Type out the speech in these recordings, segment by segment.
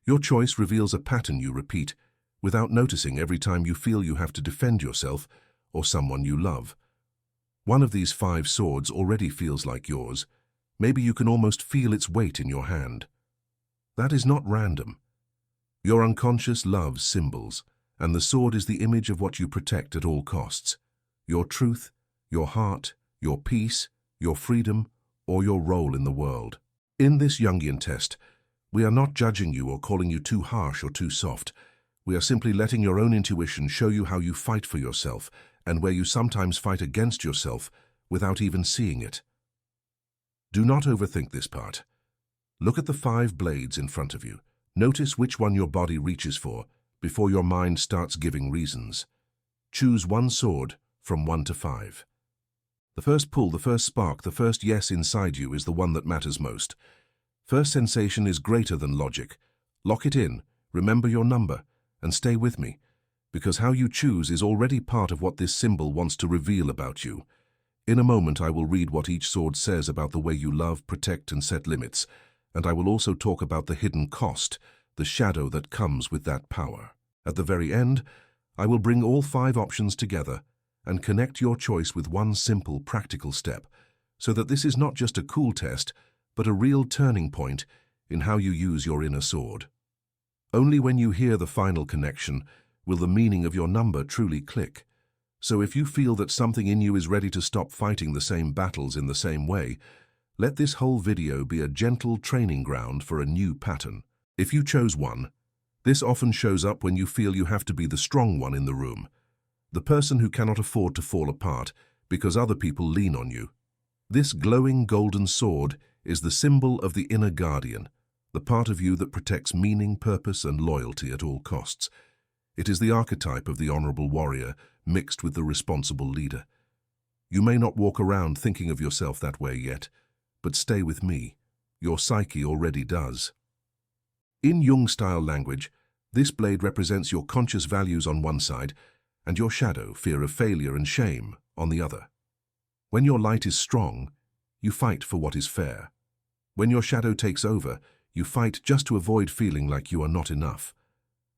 Your choice reveals a pattern you repeat, without noticing every time you feel you have to defend yourself or someone you love. One of these 5 swords already feels like yours. Maybe you can almost feel its weight in your hand. That is not random. Your unconscious loves symbols, and the sword is the image of what you protect at all costs. Your truth, your heart, your peace, your freedom, or your role in the world. In this Jungian test, we are not judging you or calling you too harsh or too soft. We are simply letting your own intuition show you how you fight for yourself and where you sometimes fight against yourself without even seeing it. Do not overthink this part. Look at the 5 blades in front of you. Notice which one your body reaches for before your mind starts giving reasons. Choose one sword from 1 to 5. The first pull, the first spark, the first yes inside you is the one that matters most. First sensation is greater than logic. Lock it in, remember your number, and stay with me, because how you choose is already part of what this symbol wants to reveal about you. In a moment I will read what each sword says about the way you love, protect, and set limits, and I will also talk about the hidden cost, the shadow that comes with that power. At the very end, I will bring all 5 options together and connect your choice with one simple, practical step, so that this is not just a cool test, but a real turning point in how you use your inner sword. Only when you hear the final connection will the meaning of your number truly click. So if you feel that something in you is ready to stop fighting the same battles in the same way, let this whole video be a gentle training ground for a new pattern. If you chose 1, this often shows up when you feel you have to be the strong one in the room, the person who cannot afford to fall apart because other people lean on you. This glowing golden sword is the symbol of the inner guardian, the part of you that protects meaning, purpose, and loyalty at all costs. It is the archetype of the honorable warrior mixed with the responsible leader. You may not walk around thinking of yourself that way yet, but stay with me. Your psyche already does. In Jung-style language, this blade represents your conscious values on one side and your shadow, fear of failure and shame, on the other. When your light is strong, you fight for what is fair. When your shadow takes over, you fight just to avoid feeling like you are not enough.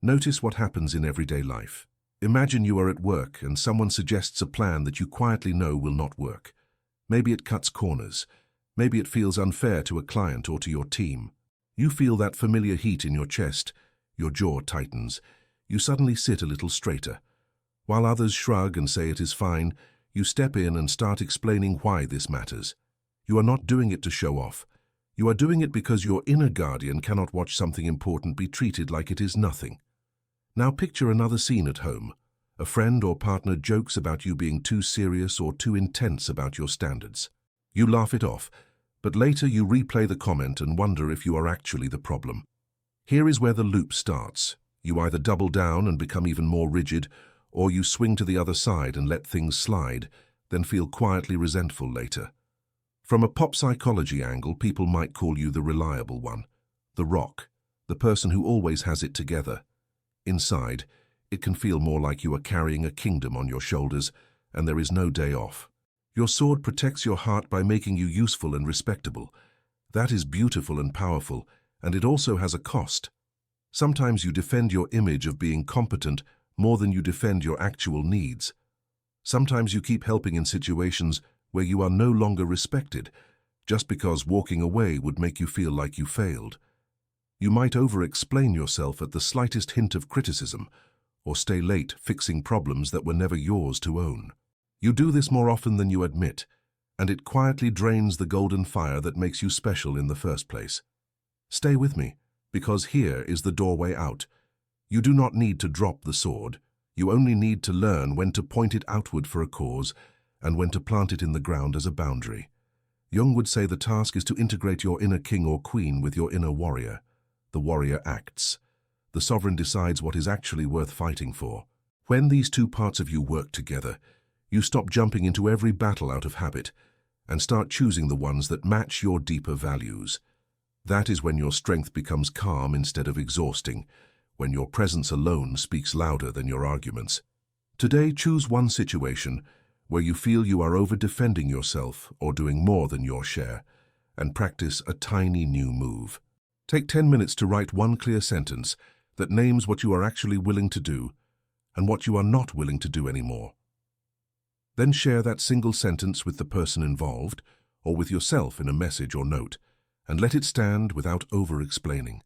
Notice what happens in everyday life. Imagine you are at work and someone suggests a plan that you quietly know will not work. Maybe it cuts corners. Maybe it feels unfair to a client or to your team. You feel that familiar heat in your chest. Your jaw tightens. You suddenly sit a little straighter. While others shrug and say it is fine, you step in and start explaining why this matters. You are not doing it to show off. You are doing it because your inner guardian cannot watch something important be treated like it is nothing. Now picture another scene at home. A friend or partner jokes about you being too serious or too intense about your standards. You laugh it off, but later you replay the comment and wonder if you are actually the problem. Here is where the loop starts. You either double down and become even more rigid, or you swing to the other side and let things slide, then feel quietly resentful later. From a pop psychology angle, people might call you the reliable one, the rock, the person who always has it together. Inside, it can feel more like you are carrying a kingdom on your shoulders, and there is no day off. Your sword protects your heart by making you useful and respectable. That is beautiful and powerful, and it also has a cost. Sometimes you defend your image of being competent more than you defend your actual needs. Sometimes you keep helping in situations where you are no longer respected, just because walking away would make you feel like you failed. You might over-explain yourself at the slightest hint of criticism, or stay late fixing problems that were never yours to own. You do this more often than you admit, and it quietly drains the golden fire that makes you special in the first place. Stay with me, because here is the doorway out. You do not need to drop the sword. You only need to learn when to point it outward for a cause and when to plant it in the ground as a boundary. Jung would say the task is to integrate your inner king or queen with your inner warrior. The warrior acts. The sovereign decides what is actually worth fighting for. When these two parts of you work together, you stop jumping into every battle out of habit and start choosing the ones that match your deeper values. That is when your strength becomes calm instead of exhausting, when your presence alone speaks louder than your arguments. Today, choose one situation where you feel you are over-defending yourself or doing more than your share, and practice a tiny new move. Take 10 minutes to write one clear sentence that names what you are actually willing to do and what you are not willing to do anymore. Then share that single sentence with the person involved or with yourself in a message or note, and let it stand without over-explaining.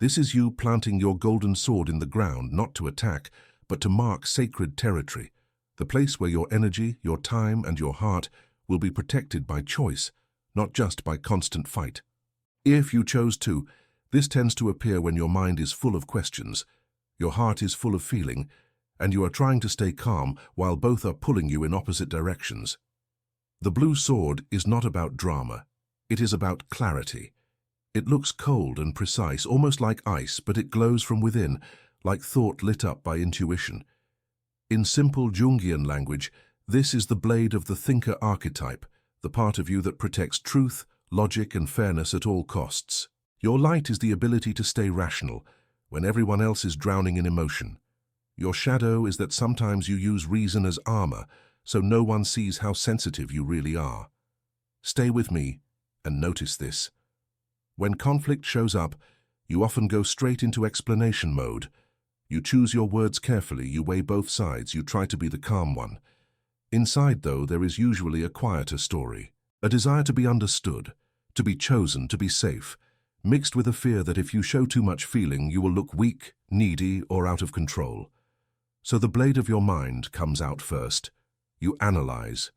This is you planting your golden sword in the ground, not to attack, but to mark sacred territory, the place where your energy, your time, and your heart will be protected by choice, not just by constant fight. If you chose to, this tends to appear when your mind is full of questions, your heart is full of feeling, and you are trying to stay calm while both are pulling you in opposite directions. The blue sword is not about drama. It is about clarity. It looks cold and precise, almost like ice, but it glows from within, like thought lit up by intuition. In simple Jungian language, this is the blade of the thinker archetype, the part of you that protects truth, logic, and fairness at all costs. Your light is the ability to stay rational when everyone else is drowning in emotion. Your shadow is that sometimes you use reason as armor, so no one sees how sensitive you really are. Stay with me and notice this. When conflict shows up, you often go straight into explanation mode. You choose your words carefully, you weigh both sides, you try to be the calm one. Inside, though, there is usually a quieter story, a desire to be understood, to be chosen, to be safe, mixed with a fear that if you show too much feeling, you will look weak, needy, or out of control. So the blade of your mind comes out first. You analyze,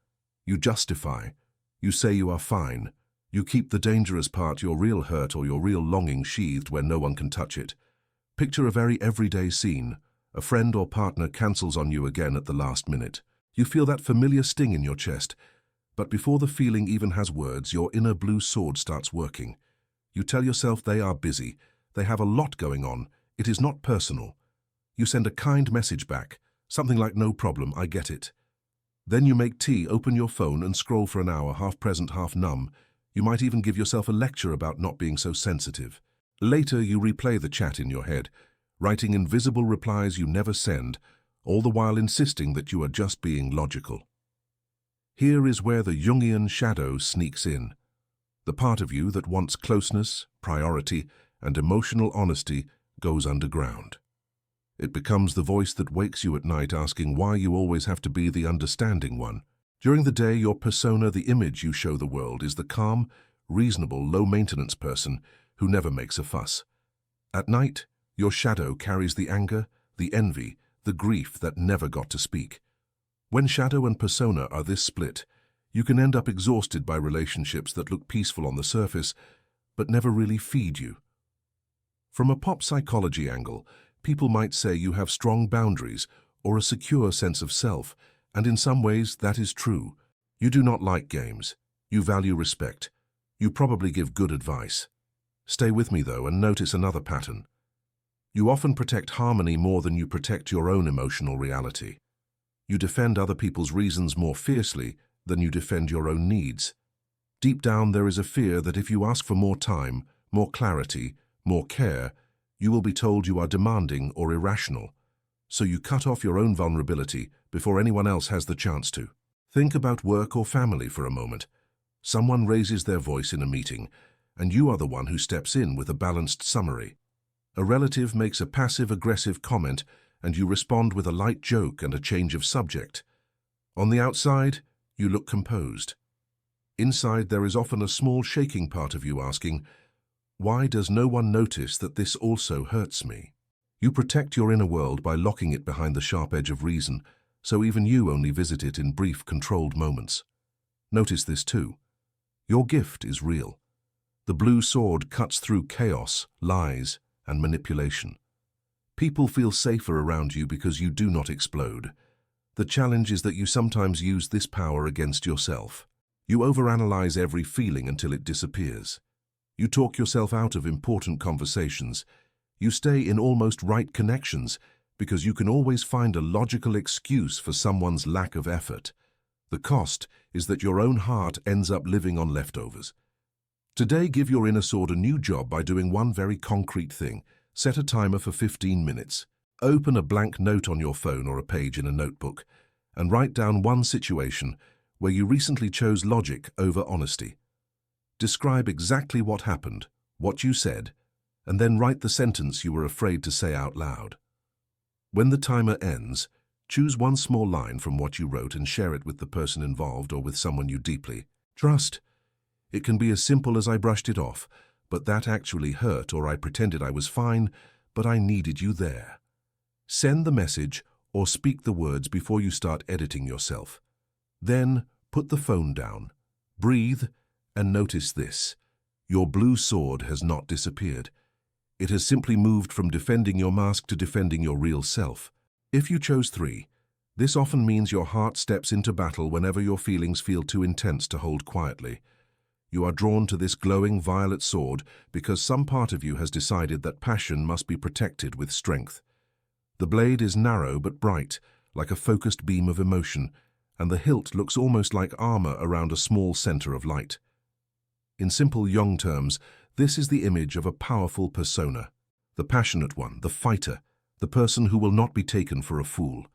you justify, you say you are fine, you keep the dangerous part, your real hurt or your real longing, sheathed where no one can touch it. Picture a very everyday scene. A friend or partner cancels on you again at the last minute. You feel that familiar sting in your chest, but before the feeling even has words, your inner blue sword starts working. You tell yourself they are busy, they have a lot going on, it is not personal. You send a kind message back, something like "No problem, I get it." Then you make tea, open your phone and scroll for an hour, half present, half numb. You might even give yourself a lecture about not being so sensitive. Later, you replay the chat in your head, writing invisible replies you never send, all the while insisting that you are just being logical. Here is where the Jungian shadow sneaks in. The part of you that wants closeness, priority, and emotional honesty goes underground. It becomes the voice that wakes you at night asking why you always have to be the understanding one. During the day, your persona, the image you show the world, is the calm, reasonable, low-maintenance person who never makes a fuss. At night, your shadow carries the anger, the envy, the grief that never got to speak. When shadow and persona are this split, you can end up exhausted by relationships that look peaceful on the surface, but never really feed you. From a pop psychology angle, people might say you have strong boundaries or a secure sense of self, and in some ways that is true. You do not like games. You value respect. You probably give good advice. Stay with me, though, and notice another pattern. You often protect harmony more than you protect your own emotional reality. You defend other people's reasons more fiercely than you defend your own needs. Deep down, there is a fear that if you ask for more time, more clarity, more care, you will be told you are demanding or irrational. So you cut off your own vulnerability before anyone else has the chance to. Think about work or family for a moment. Someone raises their voice in a meeting, and you are the one who steps in with a balanced summary. A relative makes a passive-aggressive comment, and you respond with a light joke and a change of subject. On the outside, you look composed. Inside, there is often a small shaking part of you asking, "Why does no one notice that this also hurts me?" You protect your inner world by locking it behind the sharp edge of reason, so even you only visit it in brief, controlled moments. Notice this too. Your gift is real. The blue sword cuts through chaos, lies, and manipulation. People feel safer around you because you do not explode. The challenge is that you sometimes use this power against yourself. You overanalyze every feeling until it disappears. You talk yourself out of important conversations. You stay in almost right connections because you can always find a logical excuse for someone's lack of effort. The cost is that your own heart ends up living on leftovers. Today, give your inner sword a new job by doing one very concrete thing. Set a timer for 15 minutes. Open a blank note on your phone or a page in a notebook and write down one situation where you recently chose logic over honesty. Describe exactly what happened, what you said, and then write the sentence you were afraid to say out loud. When the timer ends, choose one small line from what you wrote and share it with the person involved or with someone you deeply trust. It can be as simple as "I brushed it off, but that actually hurt," or "I pretended I was fine, but I needed you there." Send the message or speak the words before you start editing yourself. Then put the phone down, breathe, and notice this. Your blue sword has not disappeared. It has simply moved from defending your mask to defending your real self. If you chose 3, this often means your heart steps into battle whenever your feelings feel too intense to hold quietly. You are drawn to this glowing violet sword because some part of you has decided that passion must be protected with strength. The blade is narrow but bright, like a focused beam of emotion, and the hilt looks almost like armor around a small center of light. In simple Jung terms, this is the image of a powerful persona, the passionate one, the fighter, the person who will not be taken for a fool.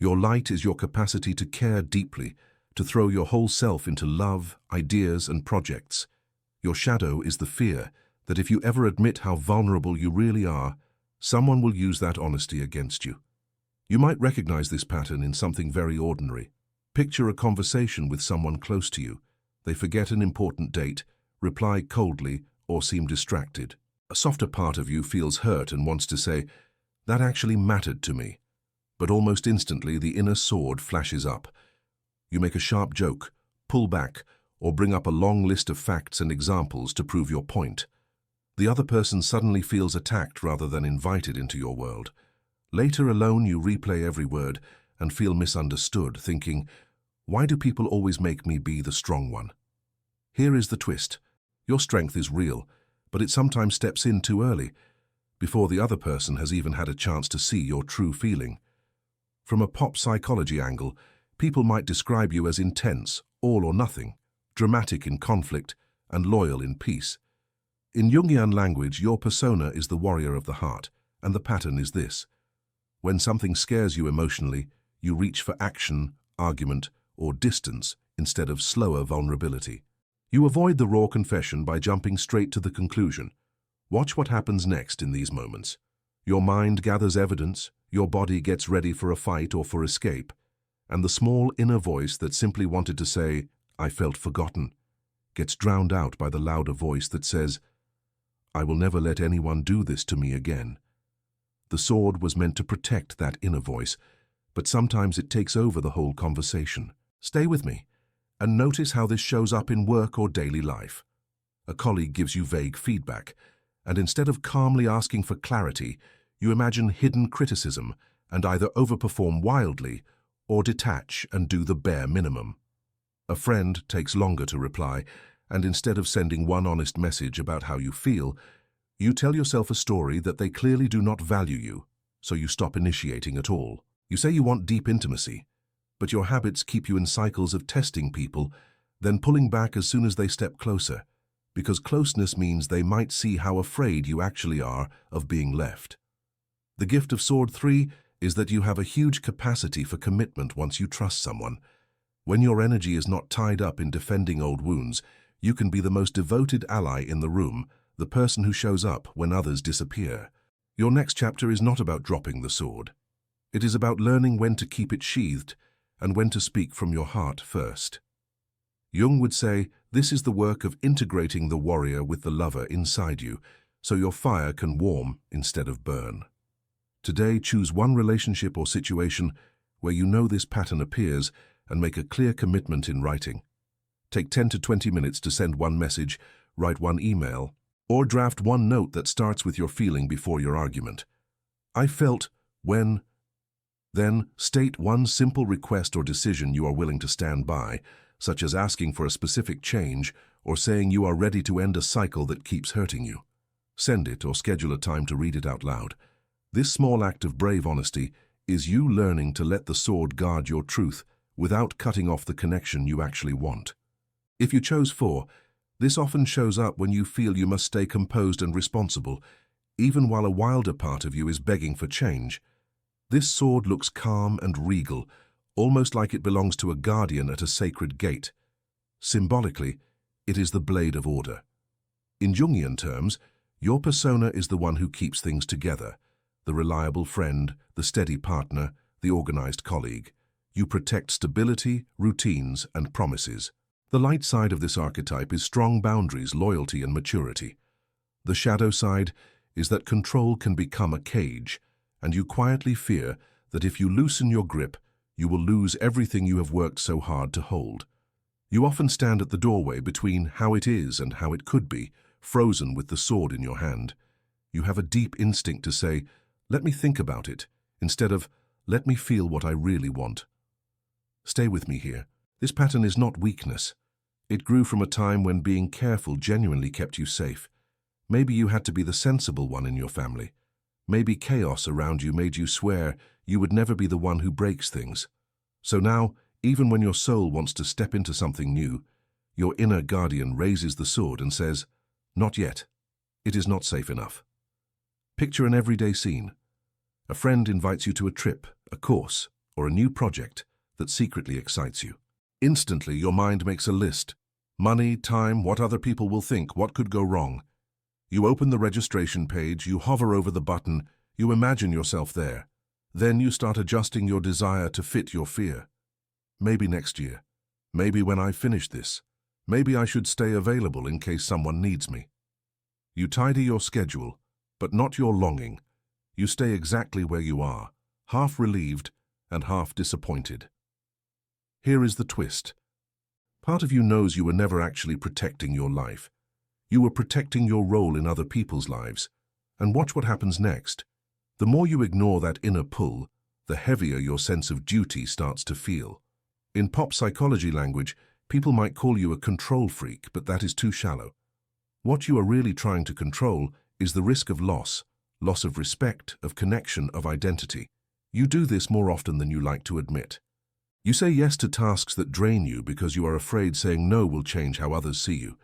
Your light is your capacity to care deeply, to throw your whole self into love, ideas, and projects. Your shadow is the fear that if you ever admit how vulnerable you really are, someone will use that honesty against you. You might recognize this pattern in something very ordinary. Picture a conversation with someone close to you. They forget an important date, reply coldly, or seem distracted. A softer part of you feels hurt and wants to say, "That actually mattered to me." But almost instantly, the inner sword flashes up. You make a sharp joke, pull back, or bring up a long list of facts and examples to prove your point. The other person suddenly feels attacked rather than invited into your world. Later, alone, you replay every word and feel misunderstood, thinking, "Why do people always make me be the strong one?" Here is the twist. Your strength is real, but it sometimes steps in too early, before the other person has even had a chance to see your true feeling. From a pop psychology angle, people might describe you as intense, all or nothing, dramatic in conflict, and loyal in peace. In Jungian language, your persona is the warrior of the heart, and the pattern is this. When something scares you emotionally, you reach for action, argument, or distance instead of slower vulnerability. You avoid the raw confession by jumping straight to the conclusion. Watch what happens next in these moments. Your mind gathers evidence, your body gets ready for a fight or for escape, and the small inner voice that simply wanted to say, "I felt forgotten," gets drowned out by the louder voice that says, "I will never let anyone do this to me again." The sword was meant to protect that inner voice, but sometimes it takes over the whole conversation. Stay with me, and notice how this shows up in work or daily life. A colleague gives you vague feedback, and instead of calmly asking for clarity, you imagine hidden criticism and either overperform wildly or detach and do the bare minimum. A friend takes longer to reply, and instead of sending one honest message about how you feel, you tell yourself a story that they clearly do not value you, so you stop initiating at all. You say you want deep intimacy, but your habits keep you in cycles of testing people, then pulling back as soon as they step closer, because closeness means they might see how afraid you actually are of being left. The gift of Sword 3 is that you have a huge capacity for commitment once you trust someone. When your energy is not tied up in defending old wounds, you can be the most devoted ally in the room, the person who shows up when others disappear. Your next chapter is not about dropping the sword. It is about learning when to keep it sheathed and when to speak from your heart first. Jung would say, this is the work of integrating the warrior with the lover inside you, so your fire can warm instead of burn. Today, choose one relationship or situation where you know this pattern appears and make a clear commitment in writing. Take 10 to 20 minutes to send one message, write one email, or draft one note that starts with your feeling before your argument. I felt when. Then state one simple request or decision you are willing to stand by, such as asking for a specific change or saying you are ready to end a cycle that keeps hurting you. Send it or schedule a time to read it out loud. This small act of brave honesty is you learning to let the sword guard your truth without cutting off the connection you actually want. If you chose 4, this often shows up when you feel you must stay composed and responsible, even while a wilder part of you is begging for change. This sword looks calm and regal, almost like it belongs to a guardian at a sacred gate. Symbolically, it is the blade of order. In Jungian terms, Your persona is the one who keeps things together, the reliable friend, the steady partner, the organized colleague. You protect stability, routines, and promises. The light side of this archetype is strong boundaries, loyalty, and maturity. The shadow side is that control can become a cage, and you quietly fear that if you loosen your grip, you will lose everything you have worked so hard to hold. You often stand at the doorway between how it is and how it could be, frozen with the sword in your hand. You have a deep instinct to say, "Let me think about it," instead of, "Let me feel what I really want." Stay with me here. This pattern is not weakness. It grew from a time when being careful genuinely kept you safe. Maybe you had to be the sensible one in your family. Maybe chaos around you made you swear you would never be the one who breaks things. So now, even when your soul wants to step into something new, your inner guardian raises the sword and says, "Not yet. It is not safe enough." Picture an everyday scene. A friend invites you to a trip, a course, or a new project that secretly excites you. Instantly, your mind makes a list. Money, time, what other people will think, what could go wrong. You open the registration page, you hover over the button, you imagine yourself there. Then you start adjusting your desire to fit your fear. Maybe next year. Maybe when I finish this. Maybe I should stay available in case someone needs me. You tidy your schedule, but not your longing. You stay exactly where you are, half relieved and half disappointed. Here is the twist. Part of you knows you were never actually protecting your life. You were protecting your role in other people's lives. And watch what happens next. The more you ignore that inner pull, the heavier your sense of duty starts to feel. In pop psychology language, people might call you a control freak, but that is too shallow. What you are really trying to control is the risk of loss of respect, of connection, of identity. You do this more often than you like to admit. You say yes to tasks that drain you because you are afraid saying no will change how others see you.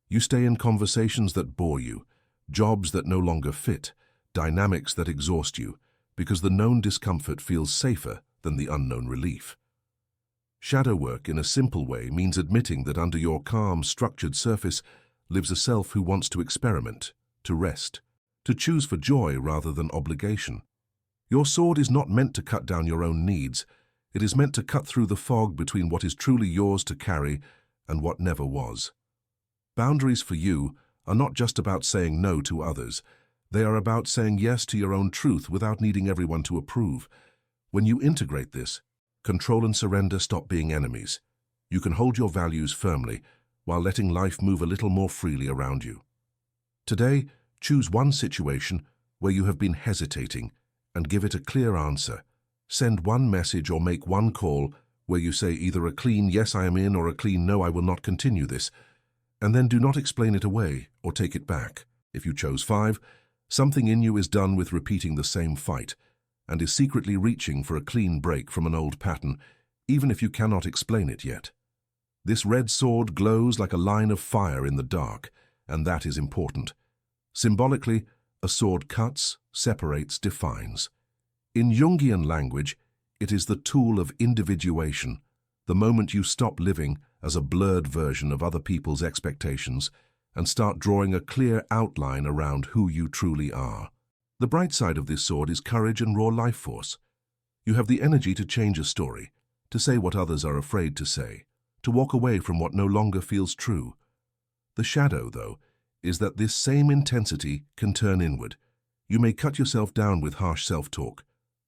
You stay in conversations that bore you, jobs that no longer fit, dynamics that exhaust you, because the known discomfort feels safer than the unknown relief. Shadow work, in a simple way, means admitting that under your calm, structured surface lives a self who wants to experiment, to rest, to choose for joy rather than obligation. Your sword is not meant to cut down your own needs. It is meant to cut through the fog between what is truly yours to carry and what never was. Boundaries for you are not just about saying no to others. They are about saying yes to your own truth without needing everyone to approve. When you integrate this, control and surrender stop being enemies. You can hold your values firmly while letting life move a little more freely around you. Today, choose one situation where you have been hesitating and give it a clear answer. Send one message or make one call where you say either a clean "yes, I am in" or a clean "no, I will not continue this." And then do not explain it away or take it back. If you chose 5, something in you is done with repeating the same fight and is secretly reaching for a clean break from an old pattern, even if you cannot explain it yet. This red sword glows like a line of fire in the dark, and that is important. Symbolically, a sword cuts, separates, defines. In Jungian language, it is the tool of individuation, the moment you stop living as a blurred version of other people's expectations and start drawing a clear outline around who you truly are. The bright side of this sword is courage and raw life force. You have the energy to change a story, to say what others are afraid to say, to walk away from what no longer feels true. The shadow, though, is that this same intensity can turn inward. You may cut yourself down with harsh self-talk,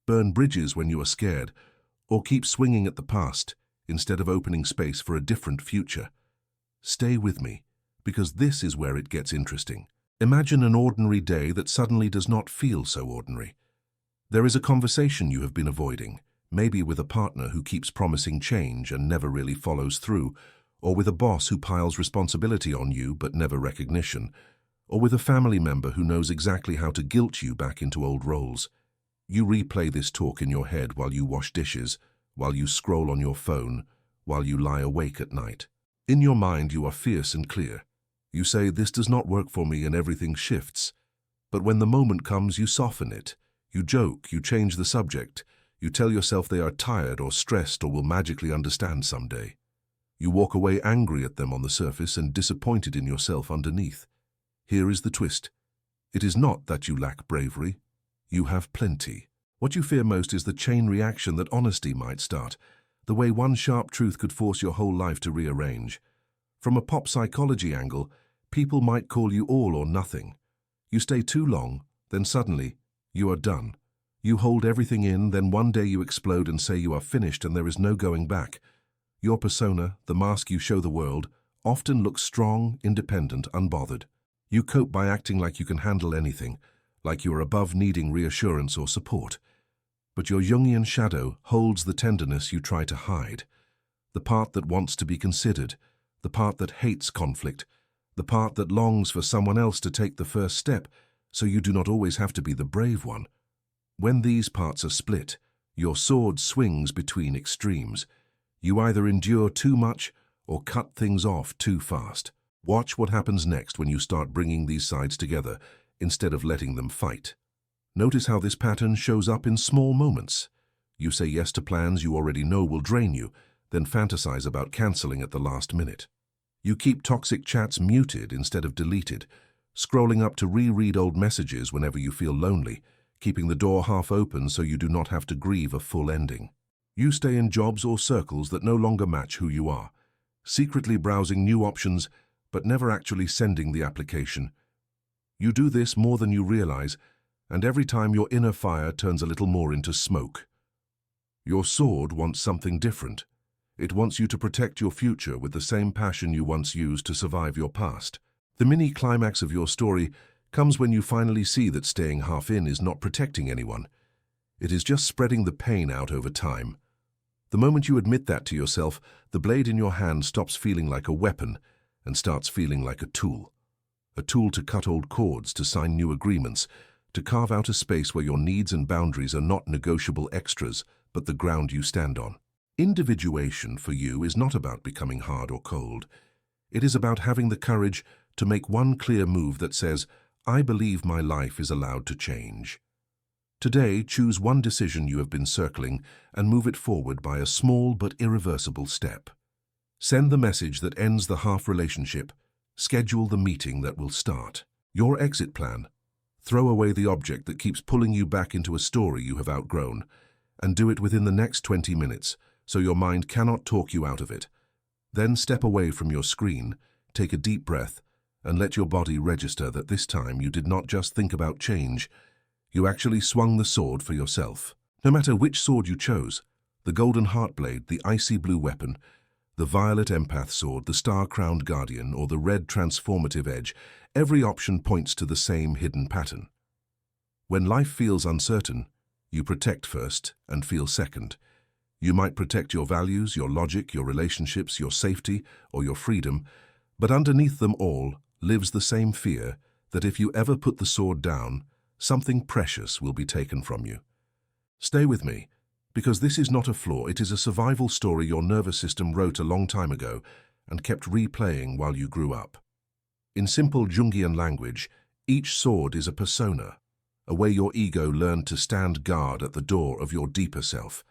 burn bridges when you are scared, or keep swinging at the past instead of opening space for a different future. Stay with me, because this is where it gets interesting. Imagine an ordinary day that suddenly does not feel so ordinary. There is a conversation you have been avoiding, maybe with a partner who keeps promising change and never really follows through, or with a boss who piles responsibility on you but never recognition, or with a family member who knows exactly how to guilt you back into old roles. You replay this talk in your head while you wash dishes, while you scroll on your phone, while you lie awake at night. In your mind, you are fierce and clear. You say, "This does not work for me," and everything shifts. But when the moment comes, you soften it. You joke, you change the subject. You tell yourself they are tired or stressed or will magically understand someday. You walk away angry at them on the surface and disappointed in yourself underneath. Here is the twist. It is not that you lack bravery. You have plenty. What you fear most is the chain reaction that honesty might start, the way one sharp truth could force your whole life to rearrange. From a pop psychology angle, people might call you all or nothing. You stay too long, then suddenly, you are done. You hold everything in, then one day you explode and say you are finished and there is no going back. Your persona, the mask you show the world, often looks strong, independent, unbothered. You cope by acting like you can handle anything, like you are above needing reassurance or support. But your Jungian shadow holds the tenderness you try to hide, the part that wants to be considered, the part that hates conflict, the part that longs for someone else to take the first step so you do not always have to be the brave one. When these parts are split, your sword swings between extremes. You either endure too much or cut things off too fast. Watch what happens next when you start bringing these sides together instead of letting them fight. Notice how this pattern shows up in small moments. You say yes to plans you already know will drain you, then fantasize about canceling at the last minute. You keep toxic chats muted instead of deleted, scrolling up to reread old messages whenever you feel lonely, keeping the door half open so you do not have to grieve a full ending. You stay in jobs or circles that no longer match who you are, secretly browsing new options but never actually sending the application. You do this more than you realize, and every time your inner fire turns a little more into smoke. Your sword wants something different. It wants you to protect your future with the same passion you once used to survive your past. The mini-climax of your story comes when you finally see that staying half in is not protecting anyone. It is just spreading the pain out over time. The moment you admit that to yourself, the blade in your hand stops feeling like a weapon and starts feeling like a tool. A tool to cut old cords, to sign new agreements, to carve out a space where your needs and boundaries are not negotiable extras, but the ground you stand on. Individuation for you is not about becoming hard or cold. It is about having the courage to make one clear move that says, I believe my life is allowed to change. Today, choose one decision you have been circling and move it forward by a small but irreversible step. Send the message that ends the half relationship. Schedule the meeting that will start. Your exit plan. Throw away the object that keeps pulling you back into a story you have outgrown, and do it within the next 20 minutes, so your mind cannot talk you out of it. Then step away from your screen, take a deep breath, and let your body register that this time you did not just think about change, you actually swung the sword for yourself. No matter which sword you chose, the golden heart blade, the icy blue weapon, the violet empath sword, the star-crowned guardian, or the red transformative edge, every option points to the same hidden pattern. When life feels uncertain, you protect first and feel second. You might protect your values, your logic, your relationships, your safety, or your freedom, but underneath them all lives the same fear that if you ever put the sword down, something precious will be taken from you. Stay with me, because this is not a flaw, it is a survival story your nervous system wrote a long time ago and kept replaying while you grew up. In simple Jungian language, each sword is a persona, a way your ego learned to stand guard at the door of your deeper self.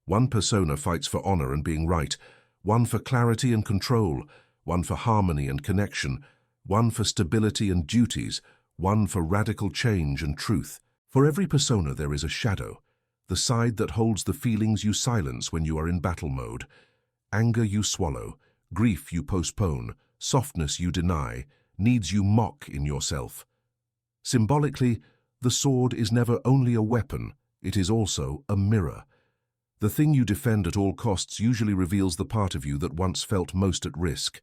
One persona fights for honor and being right, one for clarity and control, one for harmony and connection, one for stability and duties, one for radical change and truth. For every persona there is a shadow, the side that holds the feelings you silence when you are in battle mode. Anger you swallow, grief you postpone, softness you deny, needs you mock in yourself. Symbolically, the sword is never only a weapon, it is also a mirror. The thing you defend at all costs usually reveals the part of you that once felt most at risk.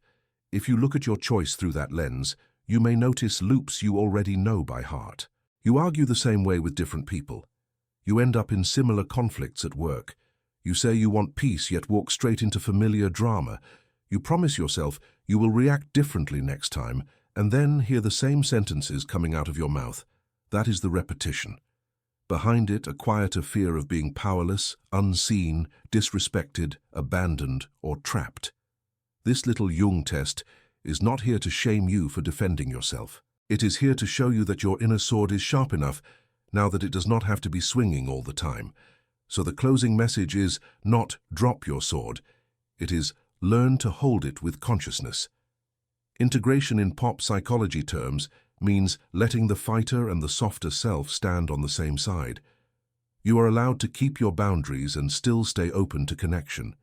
If you look at your choice through that lens, you may notice loops you already know by heart. You argue the same way with different people. You end up in similar conflicts at work. You say you want peace, yet walk straight into familiar drama. You promise yourself you will react differently next time, and then hear the same sentences coming out of your mouth. That is the repetition. Behind it, a quieter fear of being powerless, unseen, disrespected, abandoned, or trapped. This little Jung test is not here to shame you for defending yourself. It is here to show you that your inner sword is sharp enough now that it does not have to be swinging all the time. So the closing message is not drop your sword. It is learn to hold it with consciousness. Integration in pop psychology terms means letting the fighter and the softer self stand on the same side. You are allowed to keep your boundaries and still stay open to connection.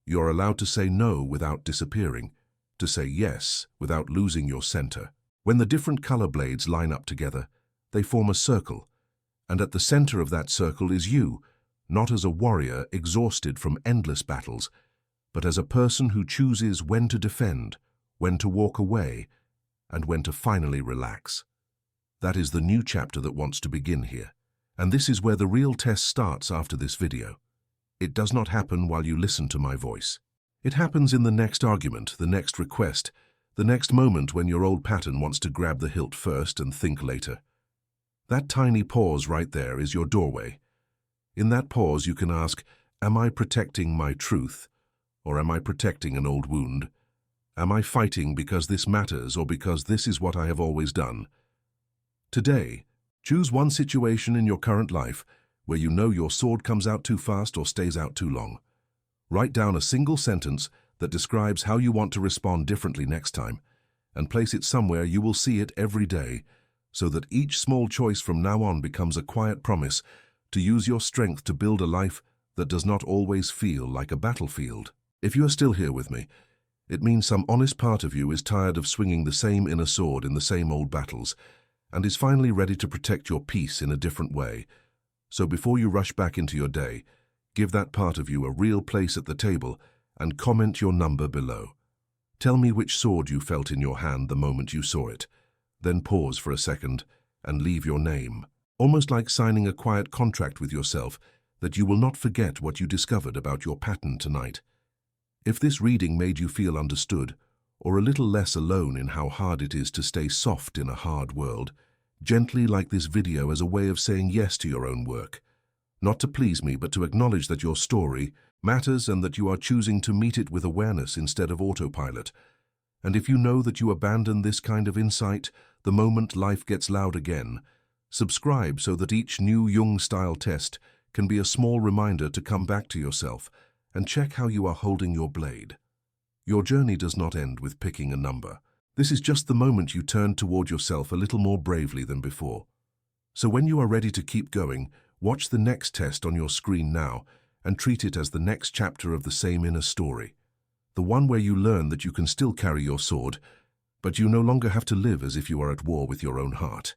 You are allowed to say no without disappearing, to say yes without losing your center. When the different color blades line up together, they form a circle, and at the center of that circle is you, not as a warrior exhausted from endless battles, but as a person who chooses when to defend, when to walk away, and when to finally relax. That is the new chapter that wants to begin here. And this is where the real test starts after this video. It does not happen while you listen to my voice. It happens in the next argument, the next request, the next moment when your old pattern wants to grab the hilt first and think later. That tiny pause right there is your doorway. In that pause you can ask, am I protecting my truth, or am I protecting an old wound? Am I fighting because this matters or because this is what I have always done? Today, choose one situation in your current life where you know your sword comes out too fast or stays out too long. Write down a single sentence that describes how you want to respond differently next time, and place it somewhere you will see it every day, so that each small choice from now on becomes a quiet promise to use your strength to build a life that does not always feel like a battlefield. If you are still here with me, it means some honest part of you is tired of swinging the same inner sword in the same old battles, and is finally ready to protect your peace in a different way. So before you rush back into your day, give that part of you a real place at the table and comment your number below. Tell me which sword you felt in your hand the moment you saw it. Then pause for a second and leave your name, almost like signing a quiet contract with yourself that you will not forget what you discovered about your pattern tonight. If this reading made you feel understood, or a little less alone in how hard it is to stay soft in a hard world, gently like this video as a way of saying yes to your own work. Not to please me, but to acknowledge that your story matters and that you are choosing to meet it with awareness instead of autopilot. And if you know that you abandon this kind of insight the moment life gets loud again, subscribe so that each new Jung-style test can be a small reminder to come back to yourself and check how you are holding your blade. Your journey does not end with picking a number. This is just the moment you turn toward yourself a little more bravely than before. So when you are ready to keep going, watch the next test on your screen now and treat it as the next chapter of the same inner story. The one where you learn that you can still carry your sword, but you no longer have to live as if you are at war with your own heart.